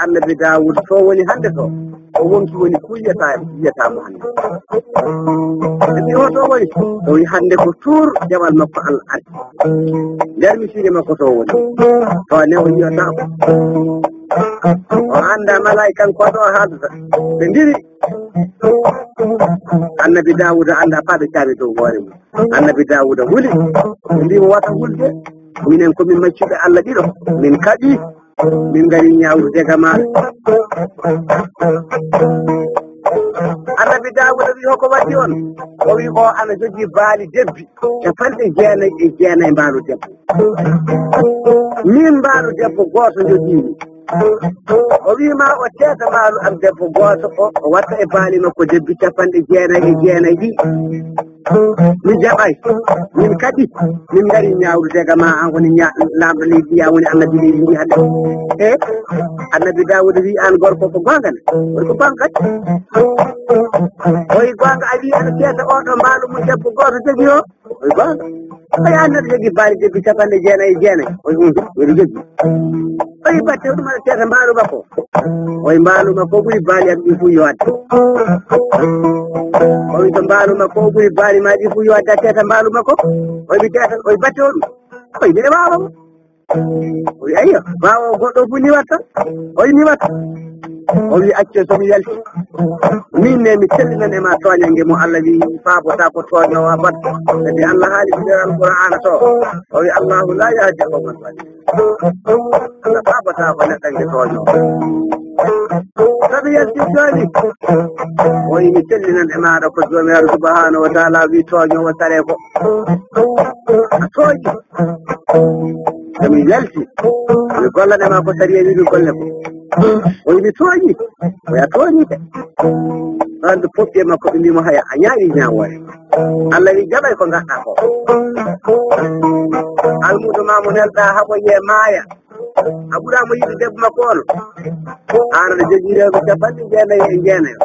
annabi Dawud to woni hande to o wonki woni yiyata mo hande mi o to woni o wi hande ko tour jamal makko Allah arti nder misiri makko to woni to ne o yiyata o anda malaika ko do haadata ɓe ndiri annabi Dawud anda paɓe caami dow hoore mum annabi Dawud wuli ɓe mbimo wata wulde minen komin maccuɓe Allah ɗiɗo min kaƴi min ngari ñawrude ga maɗa annabi Dawud wi hoko waɗi on o wi o ana jogii baali debbi 99 mbaalu debbo min mbaalu debbo gooto jogiimi o wima o teeta mbaalu am debbo gooto o watta e baali makko debbi 99 ɗi mi jaɓay min kadi min ngari ñawrude ga ma an woni lamɗo leydi ya woni annabi leydi ndi hande e annabi Dawud wi an gorko ko gonga ne ko gonga oyi gonga a wi aɗa teeta oɗo mbaalu mum debbo gooto jogi o oyi gonga oyi annabi jogi baali debbi 99 oyi weɗo jogi oyi batte ɗum aɗa teeta mbaalu makko oyi mbaalu makko ɓuri baali am ɗi fu yo adde o wi to mbaalu makko o ɓuri baali ma ɗi fu yo adda teeta mbaalu makko oyi mi teeta oyi batte o ɗum oyi mbiɗa wawa mo oyi ayyo wawa o goɗɗo fu ni watta oyi mi watta o wi acce somi yalti min ne mi tellinan e ma tooñange mo Allah wi faabota ko tooñowo a bat kadi Allah haali nder alqur'ana to o wi Allahu la yahdi qawmal zalimin Allah faabota ko neɗɗange tooñowo sabi yalti joni o wi mi tellinan e maɗa ko jomiraɗo subhanahu wa taala wi tooñowo sare ko a tooñi somi yalti mi gollanema ko sariya wi mi golle ko o wi mi tooñi oya tooñi de ande poppe makko ɓe mbimo haya a ñaawi ñawore Allah wi jaɓay ko gaɗɗa ko almudo ma mo nelɗa haɓoye maaya a ɓuramo yiɗi debbo makko ono an aɗa jogii rewɓe 99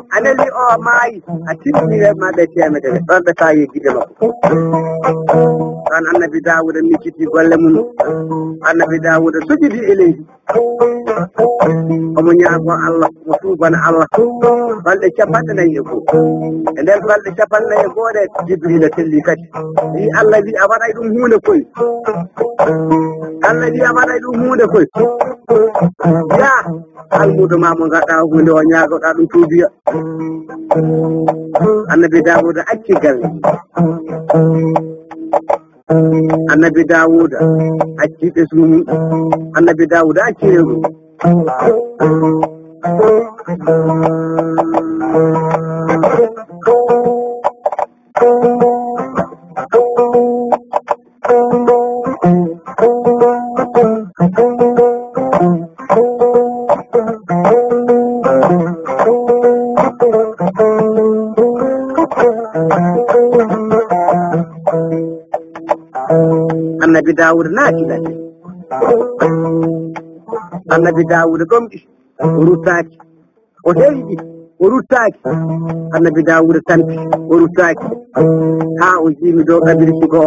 a nelli o maayi a timmini rewɓe maɗa 100 ɗon ɓe tawi gide makko an annabi Dawud micciti golle mum annabi Dawud sujudi e leydi omo ñaago Allah mo tuubana Allah balɗe 49 e nder balɗe 49 ɗe Jibrila telli kadi wi Allah wi a waɗay ɗum hunde koy Allah wi a waɗay ɗum hunde koy ya almudo ma mo gaɗɗa hunde o ñaagoɗa ɗum tuubiya annabi Dawud acci galle annabi Dawud acci ɓesgu annabi Dawud acci rewru annabi Dawud naati ladde annabi Dawud ɗomɗi o ruttaki o heewi o ruttaki annabi Dawud tampi o ruttaki ha o jiimi dow kabiri sugo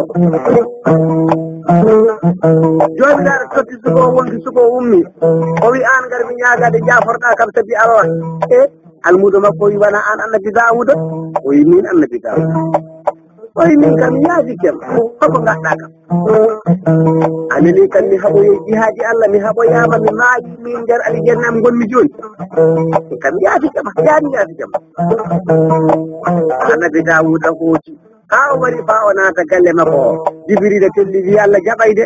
jomiraɗo totti sugo wonki sugo ummi o wi an gar mi ñaagade jaforɗa kam sabi Allah e almudo makko wi wona an annabi Dawud o wi min annabi Dawud o wi min kam yaadi kem hoko gaɗɗa kam anani kam mi haɓoye jihaaji Allah mi haɓoyama mi maayi min nder aljannam gonmi joni kam yaadi kam yaadi kam annabi Dawud hooti ha o wari fa o naata galle makko o Jibrila telli wi Allah jaɓay de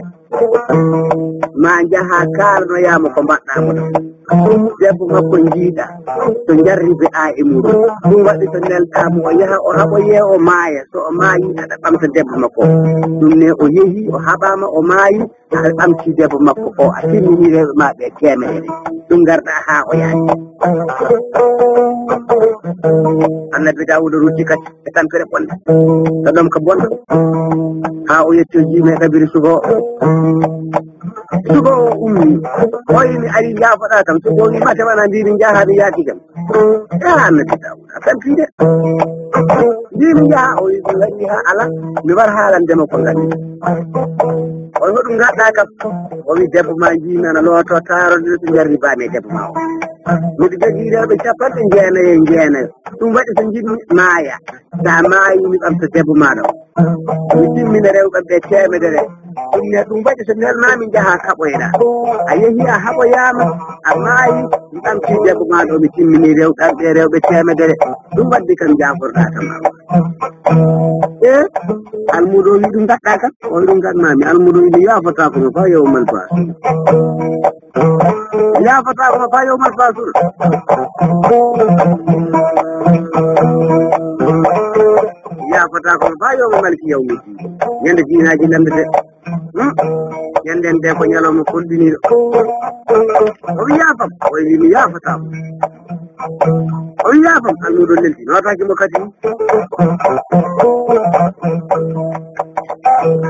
ma jaha kalnoyama ko mbaɗɗamo ɗo debbo makko jiiɗa to jarribe a e muɗum ɗum waɗi to nelɗamo o yaha o haɓoye o maaya so o maayi aɗa ɓamta debbo makko o ɗum ne o yeehi o haɓama o maayi aɗa ɓamti debbo makko o a timmini rewɓe ma ɓe 100 ɗum garɗa ha o yaani annabi Dawud rutti kadi e tampere bonde to ɗum ko bonɗo ha o yetti o jiimi e kabiri sugo o ummi o wi mi ari jaafoɗa kam sugo wi mate wona mbimi jaaha mi yaaki kam annabi Dawud a tampi de mbimi jaaha o wi mi waɗi ha ala mi war haalandema ko ngandi o hoɗum gadda kam o wi debbo ma jinana looto taroɗo ɓe jarri bame debbo ma o miɗo jogui rewɓe capanɗe jeenayo ɗum waɗi so jinmi maaya sa maayi mi ɓamta debbo maɗa o mi timmina rewɓe ɓe temedere ɗum waɗi so nelmami jaaha kaɓoyɗa a yeehi a haɓoyama a maayi mi ɓamti debbo maɗa o mi timmini rewɓe temedere ɗum waddi kam jaforɗa kam e almuɗo wi ɗum gaɗɗa kam o wi ɗum gaɗmami almuɗo wi mi yafata kono fa yowmal basur yafata kono fa yowmal basur yafata kono fa yowma malki yawmi ñande dinaji lambete ñanden de ko ñalawma kolɗiniɗo o wi yafam o wi mi yafatamo o wi yafam almuɗo lelti notakimo kadi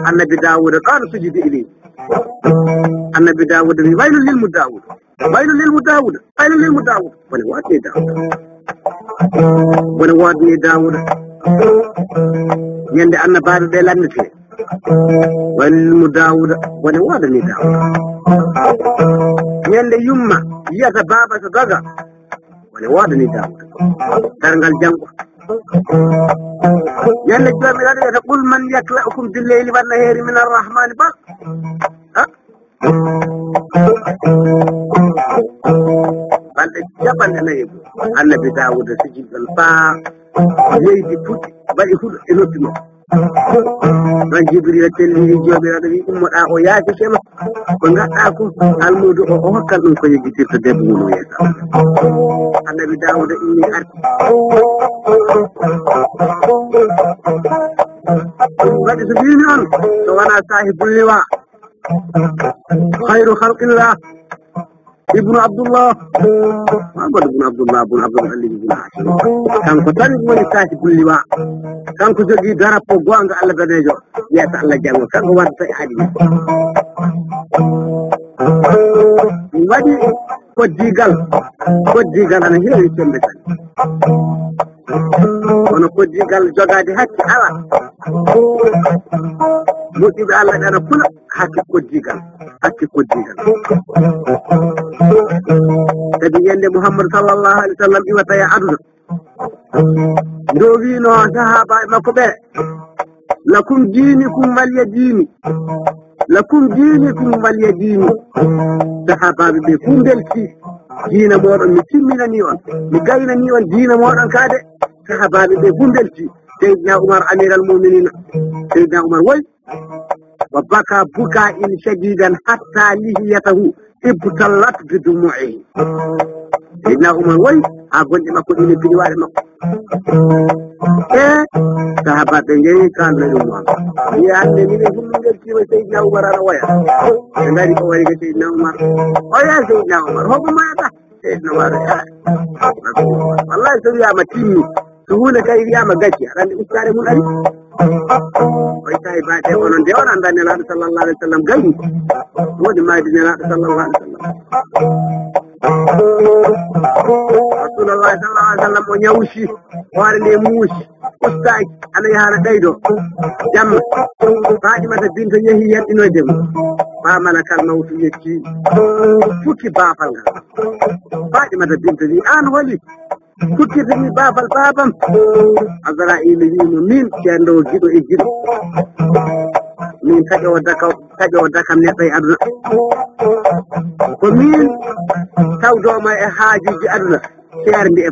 annabi dawuda qala sujudi ilayhi annabi dawuda wi waylun lilmu dawuda waylun lilmu dawuda waylun lilmu dawuda wone wadni dawuda wone wadni dawuda ñande annabaɗo ɗe lannete waylun lilmu dawuda wone wadani dawuda ñande yumma yiyata baba to gaga wone wadani dawuda dargal janggo ñande jomiraɗo wiyata qul man yakla'ukum billeyli wannaheri min arrahmani bal balɗe capanɗe nayyi annabi dawuda sijilɗon faa leydi fuɗɗi waɗi huɗo e noppi makko ɗon jibrila telliri jomiraɗo wi ummoɗa o yaakikema ko gaɗɗa ko almudo o hokkal ɗum ko yeggitirta debbo mum o yeesa annabi dawuda inni arti waɗi so mbimi on so wona sahibul liwa khayru khalqillah ibnu abdullah magoɗo ibnu abdullah ibnu abdullah ali ibnu hashim kanko tan woni sahibul liwa kanko jogui darapo gonga Allah danejo wiyata Allah jango kanko waddata e haadini waɗi koddigal ana heewi sembe tan kono koddigal jogade hakke ala moƴƴuɓe Allah ɗana pula hakke koddigal kadi yende Muhammad sallallahu alaihi wasallam iwata ya aduna ndo wino sahaba makko ɓe lakum dinikum waliya dini lakum dinikum waliya dini sahabaɓe ɓe fu belti diina moɗon mi timminani on mi gaynani on diina moɗon kaade sahabaɓe ɓe fu belti seydina Umar amiral muminina seydina Umar woy wa baka buka in shadidan hatta lihiyatahu ibtallat bi dumu'ihi seydina Umar woy ha gonɗe makko ɗine piniwaɗe makko e sahabaɓe jeeyi kalna ɗum on wi hande minen fu min beltima seydina Umar ana woya ɓe ngari o wari ga seydina Umar o ya seydina Umar hobo mayata seydina Umar wallahi so wiyama timmi so hunde kay wiyama gacci aɗa andi ustare mum ari oy tawi baɗe onon nde on anda nelaɗo sallallahu alih w sallam gayni woodi mayde nelaɗo sallallahu alih w sallam rasulullah sallallahu alih w sallam o ñawusi hoore nde muusi ustaki ana yahana ɗaydo jamma Fatimata binta yeehi yetɗinoyde mum famana kalmawtu yetti fukki baafal ngal Fatimata binta wi an holi kukkitimi baafal babam Azraïl wimo min ceerno giɗo e giɗo min taƴowo dakam neɗɗo e aduna ko min tawdoma e haajiji aduna ceerde e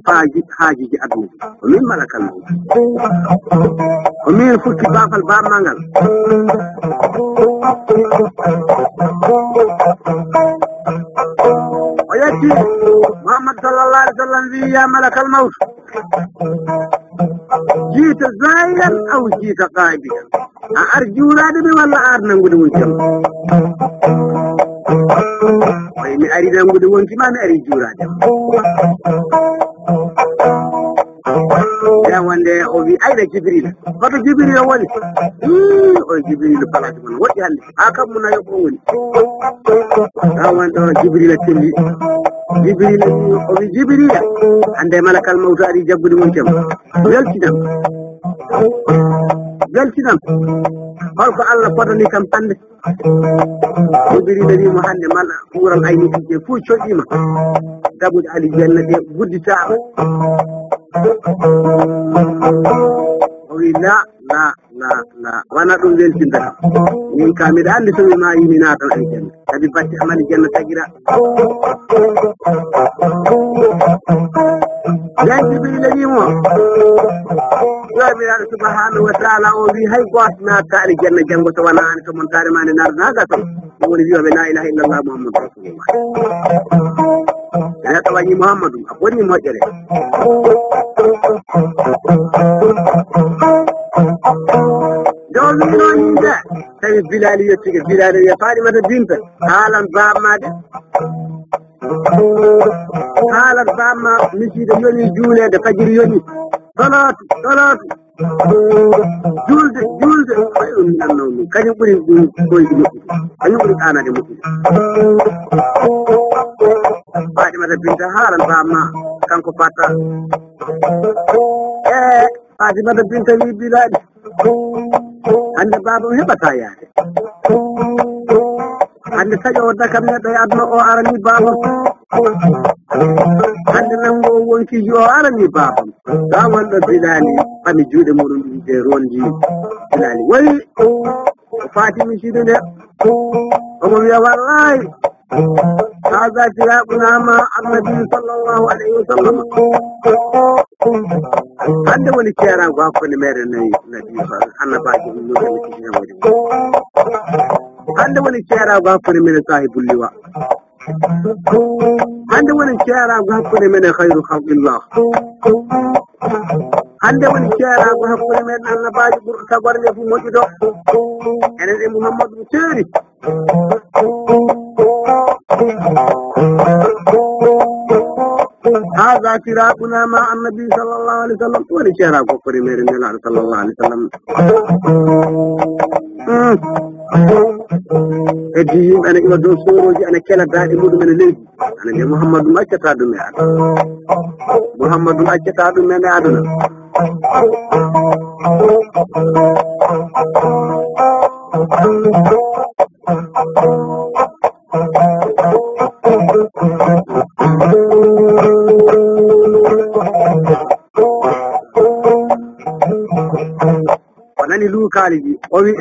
haajiji aduna ko min malakal mawt ko min fukki baafal bamma ngal o yetti Muhammad sallallahu alaihi wa sallam wi ya malakal mawt jiita zahiran aw jiita qaibiyan a ar juulade ɓe walla ar nangude won jam way mi ari nangude wontima mi ari juulade ya wonde o wi ayɗa Jibril hoto Jibril o woni o Jibril palade mon woɗɗi hande ha kam mo nayo ko woni ha wonde o Jibril telli Jibril o wi Jibrila hande malakal mawtu ari jaggude mon jam weltinam beltinan holko Allah fotani kam hande Jibril wi mo hande mala ɓuuran ayni ɗiɗe fof coƴƴima gabude alijanna ɗe gudditaama o wi la wona ɗum weltindata min ka mbiɗa anndi so wi ma yimi naatan alijanna kadi batte am alijanna tagira nden Jibril wimo jomiraɗo subhanahu wa taala o wi hay goto natta alijanna janngo so wona an to montare ma nde nardaga to ɗum woni wiyoɓe la ilaha illallah muhammadu rasulullah neɗɗo wañi Muhammadu a bonni moƴƴere jowmino yimɓe tawi Bilal yettige Bilal wiya Fatimata Binta haalan bamma de haalat bamma misiiɗo yoni juulede fajiri yoni tolatu julde ɗum nannomi kañum ɓuri ɗum koyde moƴƴude kañum ɓuri ɗanade moƴƴude Fatimata Binta haalan bamma kanko patta Fatimata Binta wi Bilal hande babam heɓata yaade hande taƴowo dakam neɗɗo e aduna o arani babam hande nango o wonkiji o arani babam ga wonɗo Bilal ɓami juuɗe muɗum ɗum de rondi Bilal wayi o Fatimi sido nde omo wiya wallahi هذا فراقنا مع النبي صلى الله عليه وسلم hande woni ceerago hakkunde meɗen nayi nabi anna baji hande woni ceerago hakkunde menen sahibul liwa hande woni ceerago hakkunde menen khayru khalqillah hande woni ceerago hakkunde meɗen annabaji ɓurɗo tagorne fu moƴƴuɗo enen e Muhammadu ceeri هذا فراقنا مع النبي صلى الله عليه وسلم ولي شهر كفر ميرن صلى الله عليه وسلم ادي انا يودو سوروجي انا كلا دادي مودو من ليدي انا محمد ما كتادو مي محمد ما كتادو مي ادنا onani luukaali ji o wi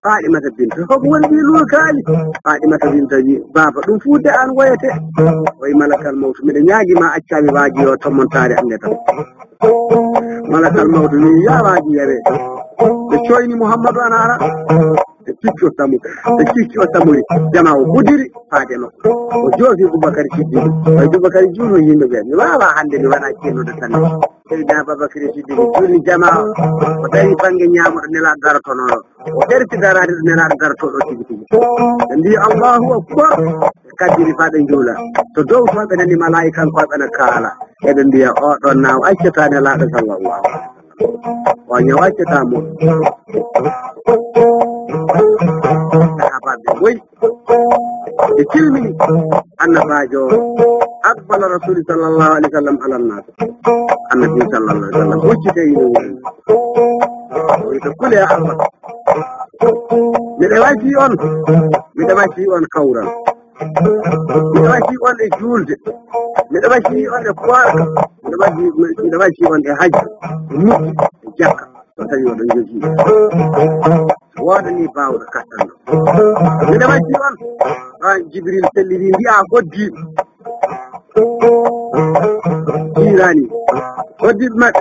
Fatimata Binta hoko woni ɗi luukaali Fatimata Binta wi baba ɗum fuude an woyete oyi malakal mawtu miɗa ñaagima accami waaji o tommontare ande tan malakal mawtu wi ya waaji yere ɓe coyni Muhammadu an ara ɓe cikki o tamuri jama o budiri faade makko o joofi Boubacar Siddiq o Boubacar juuno yimɓe ɓe mi wawa hande mi wona kennude tan Seydina Babacar Siddiq juulni jama o dari banggue ñamuɗo nelaɗo darotono o ɗerti darade ɗo nelaɗo darotoɗo tigi tigi ɓe mbi Allahu akbar ɓe kaddiri fa ɓe juula to dow to ɓe nani malaika kanko ɓena kaala eɓe mbiya oɗon naw accata nelaɗo sallallahu o ñawaccatamo sahabaɓe boyi ɓe tilmini annabajo aqbala rasuli sallallahu alaihi wasallam ala nnas annabi sallallahu alaihi wasallam huccite yino wito kule ahmad miɗe wacci on kawral miɗe wacci on e julde miɗe wacci on e koorka miɗe wacci on e hajji e mukki e jakka so tawi oɗon jogii woodani bawɗo kattanɗo miɗe wacci on ɗon Jibril selliri mbiya hoddiɓe jirani hoddiɓe maɓɓe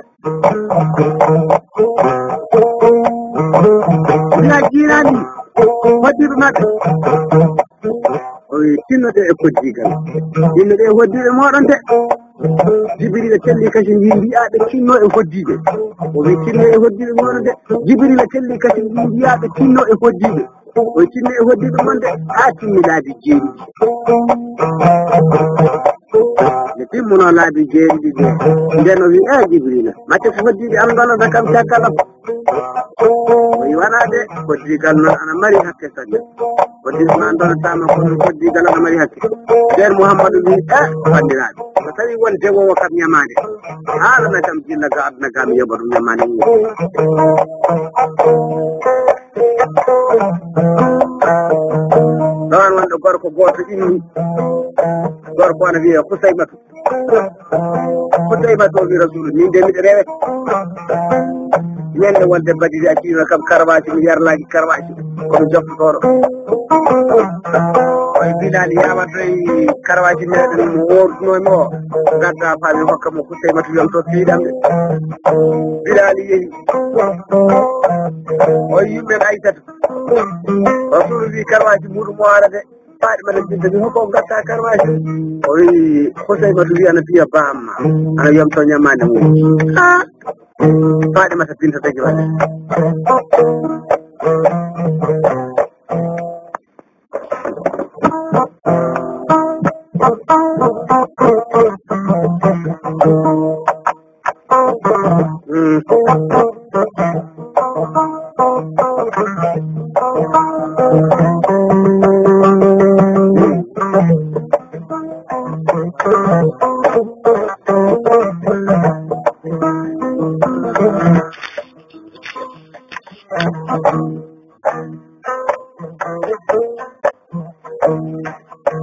mbiya jirani hoddiɓe maɓɓe o wi tinnoɗe e koddigal yimɓeɓe hoddiɓe moɗon de Jibril telli kasi mbiyaɓe tinno e hoddiɓe o wi tinno e hoddiɓe moɗon de Jibril telli kasi mbiyaɓe tinno e hoddiɓe o tinno e hoddiɓe mon de ha timmi laabi jeeɗiɗi ne timmuno laabi jeeɗiɗi de nden o wi Jibrila matte so hoddiɓe am donata kam caggalam o wi wona de hoddigal noon ana mari hakke sagge hoddiɓe ma donatama kono hoddigal ana mari hakke nden Mouhammadou wi bandiraɓe tawi won dewowo kam ñamade haalana kam jilla ga aduna kam yoɓatu ñamade ɗon wonɗo gorko goto inni gorko ana wiye Husaymatu o wi rasulu min de miɗo rewete ñande wonde badidi a tiino kam karwaji mi yarlaji karwaji komi joftotoɗo oye Bilal yawatoy karwaji meɗen mo wordunomi o gadda faami hokka mo Husaymatu yom to fiiɗam de Bilal yeehi oye yimɓen Aysata rasulu wi karwaji muɗum o ara de faɗi mbaɗa jinta mi hokko gatta karwaji o wi Husaymatu wi ana fiya bamma ana yomto ñammande mum faɗi mata binta tagi waɗe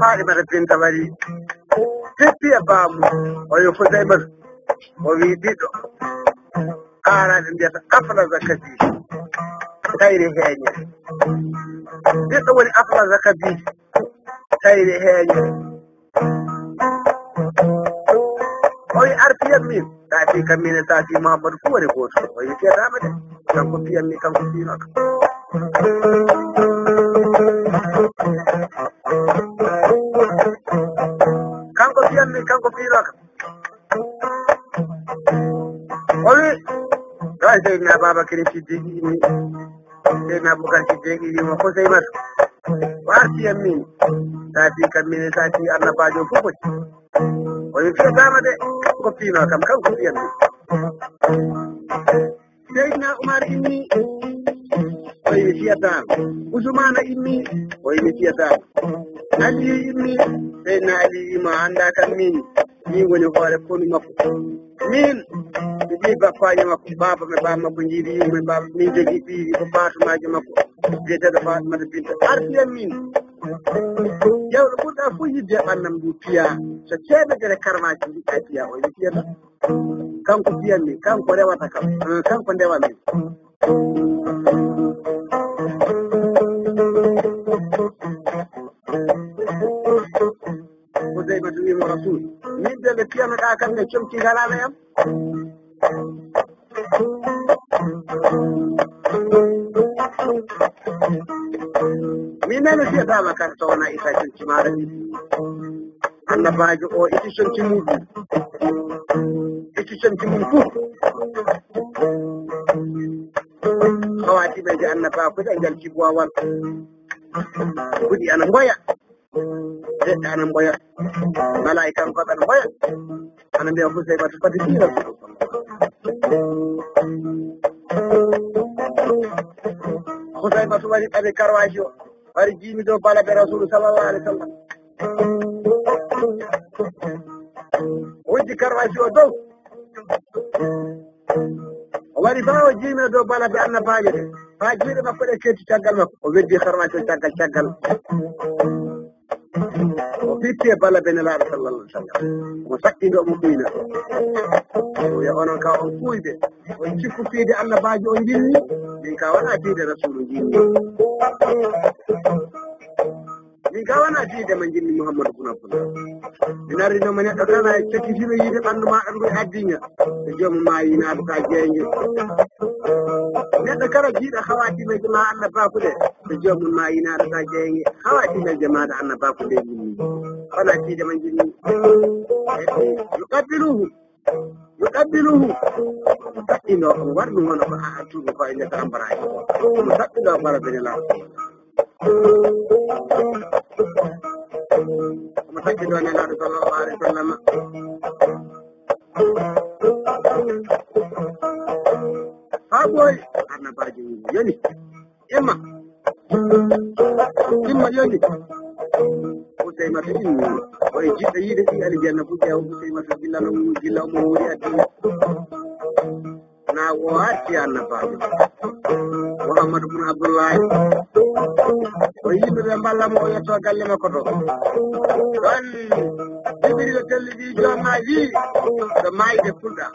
faɗi mata binta waɗi teppi e baamu oyo Husaymatu o wi ɓiɗɗo araɓe mbiyata aflaza kabi tayre heeñe ɓiɗɗo woni aflaza kabi tayre heeñe oyi artiyam min taati kam min e taati Mouhamadou fu woni goto oyi fiyatama de kanko fiyammi kanko fiinoka kanko fiyammi kanko fiinoka o wi ɗon Seydina Babakary Siddiqui inni Seydina Aboubakar Siddiqui wimo Husaymatu o artiyam min taati kam min e taati annabajo fof foti o wi fiyatama de ko fiino kam kanko fiyammi Seydina Oumar inni o wi fiyatama Ousmane inni o wi fiyatama Aliyu inni Seydina Aliyu ima anda kam min woni hoore konu makko min mi ƴii bappaji makko baba me baba makko jiiɗi yimɓe baba min jogii ɓiiri ko batumaji makko biyeteɗo Fatumata Binta artiyam min jewɗo ɓurɗa fof yidde e ɓannam ndu piya so temedere karmaji mbiɗɗa piya o wi fiyata kanko fiyammi kanko rewata kam kanko ndewa min Husaymatu wimo rasul min de ɓe piyanoɗa kam ne comti galala yam min nene fiyatama kan sowona Isa conci maɗa ɗi annabajo o itti conci muɗum fof hawatiɓe je annaba foti e ngal ciboowal fuɗi ana mboya leɗɗe ana mboya malaika en koɓe ana mboya ana mbiya Husaymatu fati fi rasul Husaymatu waɗi ɗaɓe karwaji o wari jiimi dow balaɓe rasulu sallallahu alih w sallam wujji karwaji o dow o wari fa o jiimi dow balaɓe annabajo ɗe ha juuɗe makko ɗe ketti caggal makko o weddi karwaji o caggal o fitti e balaɓe nelaɗo sallallahu alih w sallam omo saɗɗindo omo ɓuyna o wiya onon ka on fuyɓe on cikku fiide annabajo o jinni min ka wona fiide rasulu jinni min ka wona fiide mo jinni Mouhamadou Boun Abdallah min arrinoma neɗɗo tan a cekkitino yiide ɓanndu maɗa ndu addiña e joomum ma yinaɗo ka jeeñe neɗɗo kala jiiɗo hawatimeje ma annabakuɗe e joomum ma yinaɗo ka jeeñe hawatimeje maɗa annabakuɗe jinni wona fiide mo jinni yuqabbiluhu saɗɗino omo warɗum hono ko tuuɓi ko e nder ambaraji omo saɗɗino bara bene law omo saɗɗino nelaɗo sallallahu alih w sallam ha ɓooyi annabaji yoni imma yoni Usaymata inni oye jiɗɗo yiide fi aljanna fu ƴeew Usaymata gilla omo wuri addina na o hatti annabaɓe Mouhamadou bun Abdoullahi o yimɓeɓe mballamo o yetto galle makko to ɗon Jibril telliɗi jommaji to mayde fulɗa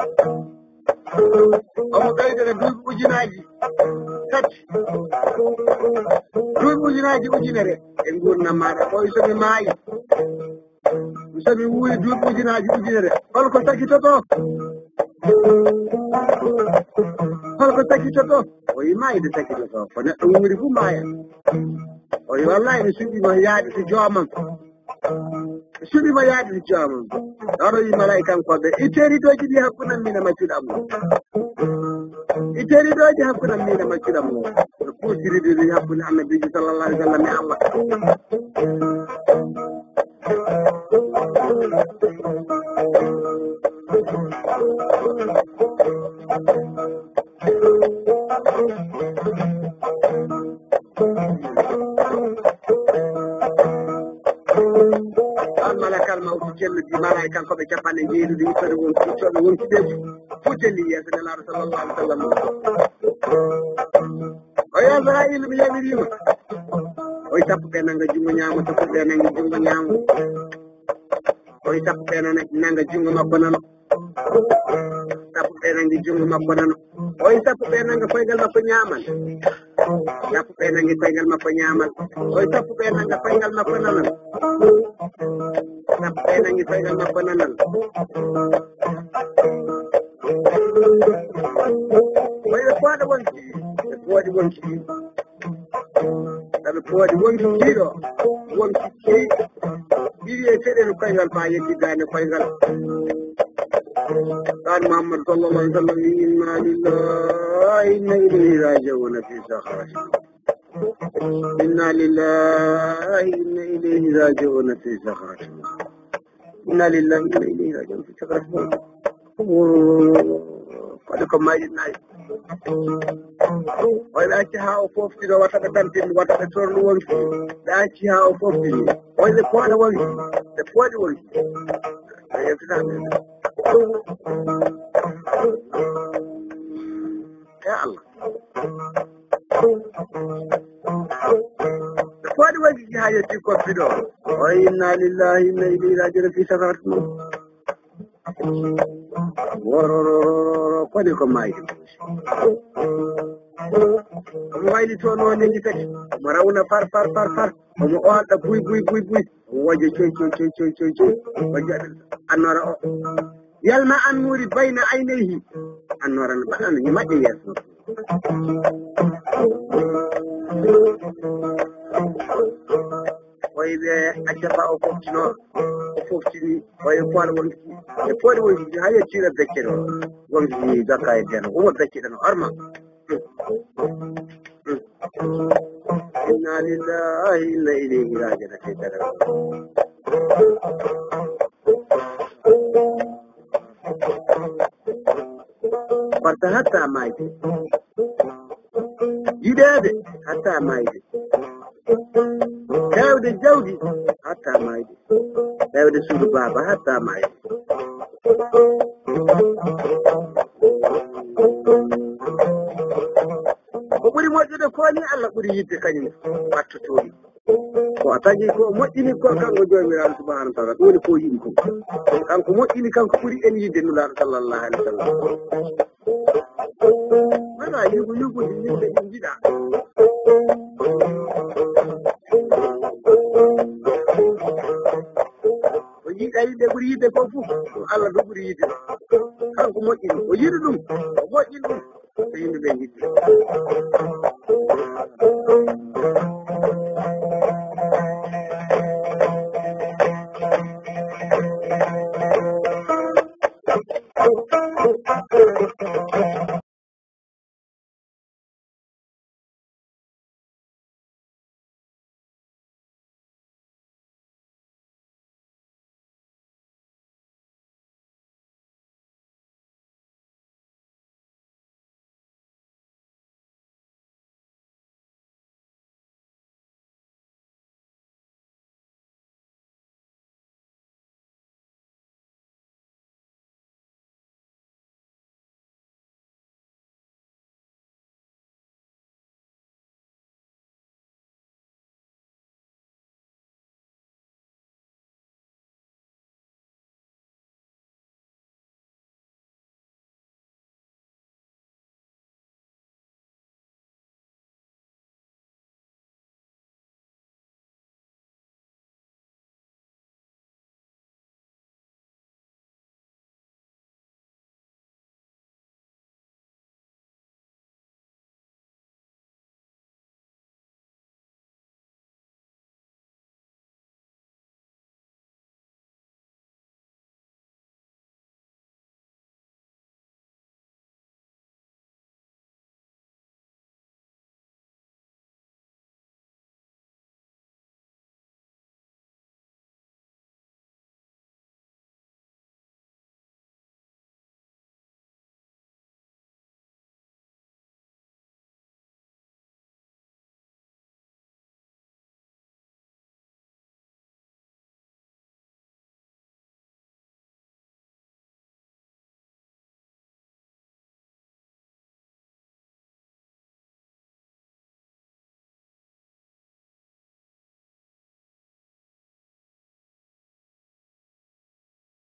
omo ɓeydere duuɓi ujunaji tati duuɓi ujunaji ujunere e gurdam maɗa ɓoy somi maayi somi wuuri duuɓi ujunaji ujunere holko sakitoto holko sakitoto o yi maayide sakitoto ko neɗɗo wuuri fu maaya o yi wallahi mi suɓima yaaɗi to joomam mi suɓima yaaɗi to joomam ɗoɗo yi mala'ikankoɓe itteriɗoji ɗi hakkunam min e maccuɗam itteriɗoji hakkunam min e maccuɗam no puusiriɗi hakkude annabijo sallallah alih w sallam e Allah an malakal mawti celluɗi mala'ikankoɓe capanɗe jeeɗuɗi ittoɗe wontoɗe wontiɗeji fuu telli yeeso nelaɗo sallallah alih w sallam o Israilu mi yamirima oy sappo ɓe nanga jungo ñaamo sappo ɓe nangi jungo ñaamo oy sappo ɓe nanga jungo makko nano sappo ɓe nangi jungo makko nano oy sappo ɓe nanga koygal makko ñaamal sappo ɓe nangi koygal makko ñaamal oy sappo ɓe nanga koygal makko nanal sappo ɓe nangi koygal makko nanal oy ɓe pooɗa wonki ɓe pooɗi wonki saɓe pooɗi wonki kiiɗo wonki keeɗi ɗiɗi e feɗeno koygal fa yeddidani koygal قال محمد صلى الله عليه وسلم إنا لله إنا إليه راجعون في سخرة إنا لله إنا إليه راجعون في سخرة إنا لله إنا إليه راجعون في سخرة قالكم ما جدنا وإذا أشيها وفوفتي لو وتبتنتين وتبتورن وانشي لا أشيها وفوفتي وإذا قوانا وانشي تقوانا وانشي يا الله تقوانا وانشي هاي يتيكو فيدو وإنا لله إنا إليه راجعون في سخرة wororo kodi ko maayi omo wayli toon o nengi tati omo rawna far omo oɗɗa buy omo waja coy waja annora o yalma annuri bayna aynayhi annora no baɗano ni maƴƴe yeeso oyiɓe accafa o foftini oye poɗa wonki e poɗe wonki ha yettira becce ɗo wonki zakka e den omo becce ɗen horma inna lillahi inna ilayhi raji'un seydara farta hatta mayde yiɗede hatta mayde hewde jawdi hatta mayde hewde suudu baaba hatta mayde ko ɓuri moƴƴude ko ni Allah ɓuri yidde kañum wattotoɗi ko a tagi ko moƴƴini ko kanko jomiraɗo subahanahu wa taala ɗum woni ko yiɗi ko kanko moƴƴini kanko ɓuri en yidde nulaɗo sallallahu alaihi wa sallam wala yugude yimɓe ɗin jiɗa o yiɗa yimɓe ɓuri yidde ko fof Allah ɗo ɓuri yidde kanko moƴƴini o yiɗi ɗum o moƴƴini ɗum so yimɓe ɓe jiɗi